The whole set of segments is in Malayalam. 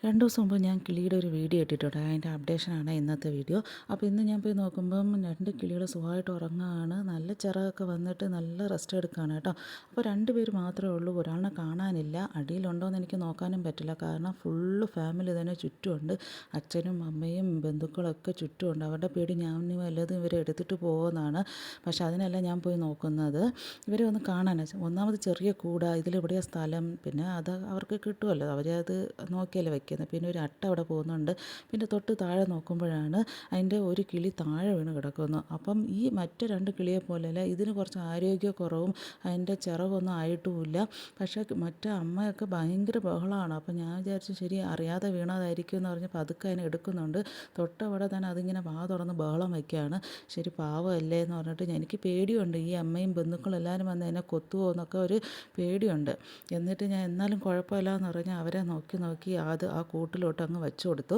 2 ദിവസം മുമ്പ് ഞാൻ കിളിയുടെ ഒരു വീഡിയോ ഇട്ടിട്ടുണ്ട്. അതിൻ്റെ അപ്ഡേഷനാണ് ഇന്നത്തെ വീഡിയോ. അപ്പോൾ ഇന്ന് ഞാൻ പോയി നോക്കുമ്പം 2 കിളികൾ സുഖമായിട്ട് ഉറങ്ങുകയാണ്. നല്ല ചിറകൊക്കെ വന്നിട്ട് നല്ല റെസ്റ്റ് എടുക്കുകയാണ് കേട്ടോ. അപ്പോൾ 2 പേര് മാത്രമേ ഉള്ളൂ. ഒരാളിനെ കാണാനില്ല. അടിയിലുണ്ടോയെന്ന് എനിക്ക് നോക്കാനും പറ്റില്ല. കാരണം ഫുള്ള് ഫാമിലി തന്നെ ചുറ്റുമുണ്ട്. അച്ഛനും അമ്മയും ബന്ധുക്കളൊക്കെ ചുറ്റുമുണ്ട്. അവരുടെ പേടി ഞാൻ വല്ലതും ഇവരെ എടുത്തിട്ട് പോകുമെന്നാണ്. പക്ഷേ അതിനല്ല ഞാൻ പോയി നോക്കുന്നത്. ഇവരെ ഒന്ന് കാണാനാണ്. ഒന്നാമത് ചെറിയ കൂടാ, ഇതിലെവിടെയാണ് സ്ഥലം, പിന്നെ അത് അവർക്ക് കിട്ടുമല്ലോ, അവരത് നോക്കിയല്ലേ വയ്ക്കുന്നത്. പിന്നെ ഒരു അട്ട അവിടെ പോകുന്നുണ്ട്. പിന്നെ തൊട്ട് താഴെ നോക്കുമ്പോഴാണ് അതിൻ്റെ ഒരു കിളി താഴെ വീണ് കിടക്കുന്നു. അപ്പം ഈ മറ്റ് 2 കിളിയെ പോലെയല്ല, ഇതിന് കുറച്ച് ആരോഗ്യക്കുറവും അതിൻ്റെ ചിറകൊന്നും ആയിട്ടുമില്ല. പക്ഷേ മറ്റേ അമ്മയൊക്കെ ഭയങ്കര ബഹളമാണ്. അപ്പം ഞാൻ വിചാരിച്ചു ശരി അറിയാതെ വീണതായിരിക്കും എന്ന് പറഞ്ഞ് പതുക്കെ അതിനെ എടുക്കുന്നുണ്ട്. തൊട്ടവിടെ തന്നെ അതിങ്ങനെ വാ തുറന്ന് ബഹളം വയ്ക്കുകയാണ്. ശരി പാവമല്ലേ എന്ന് പറഞ്ഞിട്ട് എനിക്ക് പേടിയുണ്ട്, ഈ അമ്മയും ബന്ധുക്കളും എല്ലാവരും വന്ന് എന്നെ കൊത്തുമോ എന്നൊക്കെ ഒരു പേടിയുണ്ട്. എന്നിട്ട് ഞാൻ എന്നാലും കുഴപ്പമില്ല എന്ന് പറഞ്ഞ് അവരെ നോക്കി നോക്കി അത് ആ കൂട്ടിലോട്ട് അങ്ങ് വെച്ചു കൊടുത്തു.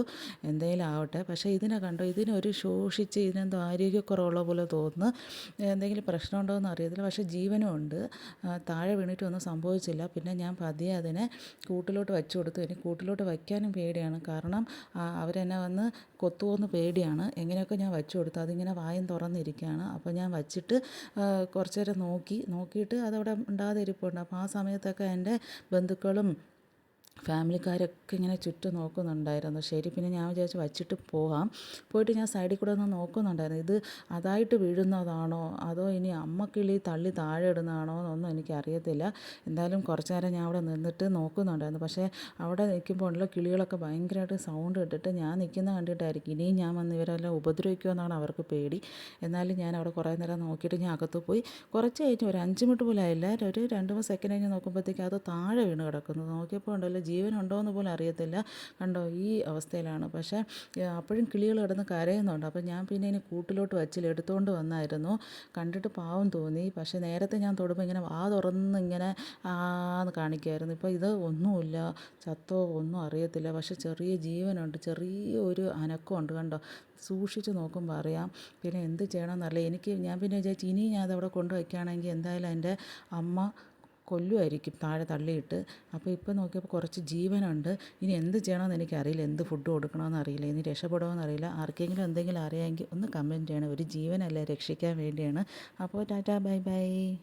എന്തെങ്കിലും ആവട്ടെ. പക്ഷേ ഇതിനെ കണ്ടോ, ഇതിനൊരു ശോഷിച്ച് ഇതിനെന്തോ ആരോഗ്യക്കുറവുള്ള പോലെ തോന്നുന്നു. എന്തെങ്കിലും പ്രശ്നമുണ്ടോ എന്ന് അറിയത്തില്ല. പക്ഷേ ജീവനും ഉണ്ട്. താഴെ വീണിട്ടൊന്നും സംഭവിച്ചില്ല. പിന്നെ ഞാൻ പതിയെ അതിനെ കൂട്ടിലോട്ട് വെച്ചു കൊടുത്തു. ഇനി കൂട്ടിലോട്ട് വയ്ക്കാനും പേടിയാണ്. കാരണം അവരെന്നെ വന്ന് കൊത്തുമോയെന്ന് പേടിയാണ്. എങ്ങനെയൊക്കെ ഞാൻ വെച്ചു കൊടുത്തു. അതിങ്ങനെ വായും തുറന്നിരിക്കുകയാണ്. അപ്പോൾ ഞാൻ വച്ചിട്ട് കുറച്ച് നേരം നോക്കിയിട്ട് അതവിടെ ഉണ്ടാകാതെ ഇരിപ്പുണ്ട്. അപ്പോൾ ആ സമയത്തൊക്കെ എൻ്റെ ബന്ധുക്കളും ഫാമിലിക്കാരൊക്കെ ഇങ്ങനെ ചുറ്റും നോക്കുന്നുണ്ടായിരുന്നു. ശരി പിന്നെ ഞാൻ വിചാരിച്ചു വച്ചിട്ട് പോകാം. പോയിട്ട് ഞാൻ സൈഡിൽ കൂടെ ഒന്ന് നോക്കുന്നുണ്ടായിരുന്നു. ഇത് അതായിട്ട് വീഴുന്നതാണോ അതോ ഇനി അമ്മക്കിളി തള്ളി താഴെ ഇടുന്നതാണോ എന്നൊന്നും എനിക്കറിയത്തില്ല. എന്തായാലും കുറച്ച് നേരം ഞാൻ അവിടെ നിന്നിട്ട് നോക്കുന്നുണ്ടായിരുന്നു. പക്ഷേ അവിടെ നിൽക്കുമ്പോൾ ഉള്ള കിളികളൊക്കെ ഭയങ്കരമായിട്ട് സൗണ്ട് ഇട്ടിട്ട് ഞാൻ നിൽക്കുന്ന കണ്ടിട്ടായിരിക്കും ഇനിയും ഞാൻ വന്ന് ഇവരെല്ലാം ഉപദ്രവിക്കുമെന്നാണ് അവർക്ക് പേടി. എന്നാലും ഞാൻ അവിടെ കുറേ നേരം നോക്കിയിട്ട് ഞാൻ അകത്ത് പോയി. കുറച്ച് കഴിഞ്ഞ് ഒരു 5 മിനിറ്റ് പോലും ആയില്ല, ഒരു 2-3 സെക്കൻഡ് കഴിഞ്ഞ് നോക്കുമ്പോഴത്തേക്കും അത് താഴെ വീണ് കിടക്കുന്നു. നോക്കിയപ്പോൾ ഉണ്ടല്ലോ ജീവനുണ്ടോ എന്ന് പോലും അറിയത്തില്ല. കണ്ടോ ഈ അവസ്ഥയിലാണ്. പക്ഷേ അപ്പോഴും കിളികൾ കിടന്ന് കരയുന്നുണ്ട്. അപ്പോൾ ഞാൻ പിന്നെ ഇനി കൂട്ടിലോട്ട് വച്ചില്ല, എടുത്തുകൊണ്ട് വന്നായിരുന്നു. കണ്ടിട്ട് പാവം തോന്നി. പക്ഷേ നേരത്തെ ഞാൻ തൊടുമ്പോൾ ഇങ്ങനെ വാ തുറന്ന് ഇങ്ങനെ ആന്ന് കാണിക്കുമായിരുന്നു. ഇപ്പോൾ ഇത് ഒന്നുമില്ല, ചത്തോ ഒന്നും അറിയത്തില്ല. പക്ഷേ ചെറിയ ജീവനുണ്ട്, ചെറിയ ഒരു അനക്കമുണ്ട്. കണ്ടോ, സൂക്ഷിച്ച് നോക്കുമ്പോൾ അറിയാം. പിന്നെ എന്ത് ചെയ്യണമെന്നറിയില്ല. ഞാൻ പിന്നെ വിചാരിച്ചു ഇനി ഞാൻ അതവിടെ കൊണ്ടുവയ്ക്കുകയാണെങ്കിൽ എന്തായാലും എൻ്റെ അമ്മ കൊല്ലുമായിരിക്കും താഴെ തള്ളിയിട്ട്. അപ്പോൾ ഇപ്പോൾ നോക്കിയപ്പോൾ കുറച്ച് ജീവനുണ്ട്. ഇനി എന്ത് ചെയ്യണമെന്ന് എനിക്കറിയില്ല. എന്ത് ഫുഡ് കൊടുക്കണമെന്ന് അറിയില്ല. ഇനി രക്ഷപ്പെടുമോയെന്ന് അറിയില്ല. ആർക്കെങ്കിലും എന്തെങ്കിലും അറിയാമെങ്കിൽ ഒന്ന് കമൻറ്റ് ചെയ്യണം. ഒരു ജീവനല്ലേ, രക്ഷിക്കാൻ വേണ്ടിയാണ്. അപ്പോൾ ടാറ്റാ ബൈ ബൈ.